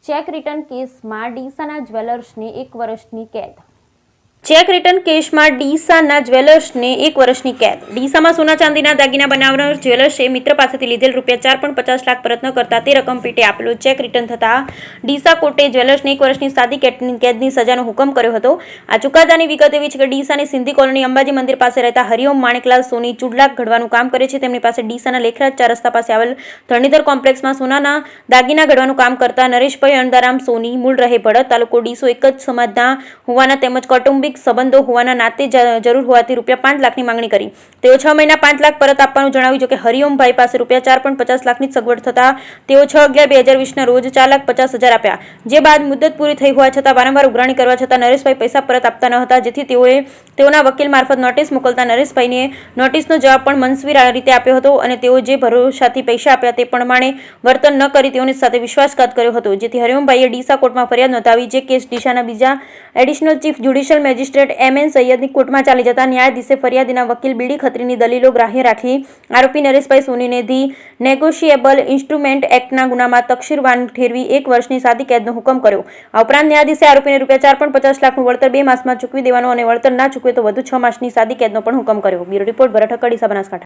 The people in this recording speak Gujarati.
ચેક રિટર્ન કેસમાં ડીસાના જ્વેલર્સને 1 વર્ષની કેદ। ચેક રિટર્ન કેસમાં ડીસાના જ્વેલર્સને 1 વર્ષની કેદ। ડીસામાં સોના ચાંદીના દાગીના બનાવનાર જ્વેલર્સે મિત્ર પાસેથી લીધેલ ₹4.50 લાખ પરત ન કરતા તે રકમ પેટે આપેલો ચેક રિટર્ન થતા ડીસા કોર્ટે જ્વેલર્સને 1 વર્ષની સાદી કેદની સજાનો હુકમ કર્યો હતો। આ ચુકાદાની વિગત એવી છે કે ડીસાની સિંધી કોલોની અંબાજી મંદિર પાસે રહેતા હરિઓમ માણેકલાલ સોની ચૂડલાક ઘડવાનું કામ કરે છે। તેમની પાસે ડીસાના લેખરાજ 4 રસ્તા પાસે આવેલ ધરણીધર કોમ્પ્લેક્સમાં સોનાના દાગીના ઘડવાનું કામ કરતા નરેશભાઈ અણદારામ સોની મૂળ રહે ભડત તાલુકો ડીસો એક જ સમાજના હોવાના તેમજ કૌટુંબિક સંબંધો હોવાના નાતે જરૂર હોવાથી ₹5 લાખની માંગણી કરી। તેઓ 6 મહિના 5 લાખ પરત આપવાનું જણાવ્યું। જો કે હરિઓમભાઈ પાસે ₹4.50 લાખની સગવડ થતા તેઓ 6/11/2020ના રોજ ₹4,50,000 આપ્યા। જે બાદ મુદત પૂરી થઈ હોવા છતાં વારંવાર ઉઘરાણી કરવા છતાં નરેશભાઈ પૈસા પરત આપતા ન હતા, જેથી તેઓના વકીલ મારફત નોટિસ મોકલતા નરેશભાઈને નોટિસનો જવાબ પણ મનસ્વી રીતે આપ્યો હતો અને તેઓ જે ભરોસાથી પૈસા આપ્યા તે પ્રમાણે વર્તન ન કરી તેઓની સાથે વિશ્વાસઘાત કર્યો હતો, જેથી હરિઓમભાઈએ ડીસા કોર્ટમાં ફરિયાદ નોંધાવી। જે કેસ ડીસાના બીજા additional chief judicial magistrate M.N. સૈયદની કોર્ટમાં ચાલી જતા ન્યાયાધીશે ફરિયાદીના વકીલ બીડી ખત્રીની દલીલો ગ્રાહ્ય રાખી આરોપી નરેશભાઈ સોનીને ધી નેગોશિયેબલ ઇન્સ્ટ્રુમેન્ટ એક્ટના ગુનામાં તકસીરવાન ઠેરવી 1 વર્ષની સાદી કેદનો હુકમ કર્યો। આ ઉપરાંત ન્યાયાધીશે આરોપીને ₹4.50 લાખનું વળતર 2 માસમાં ચૂકવી દેવાનો અને વળતર ના ચૂકવે તો વધુ 6 માસની સાદી કેદનો પણ હુકમ કર્યો। બ્યુરો રિપોર્ટ ભરત હક્કડ, ડીસા, બનાસકાંઠા।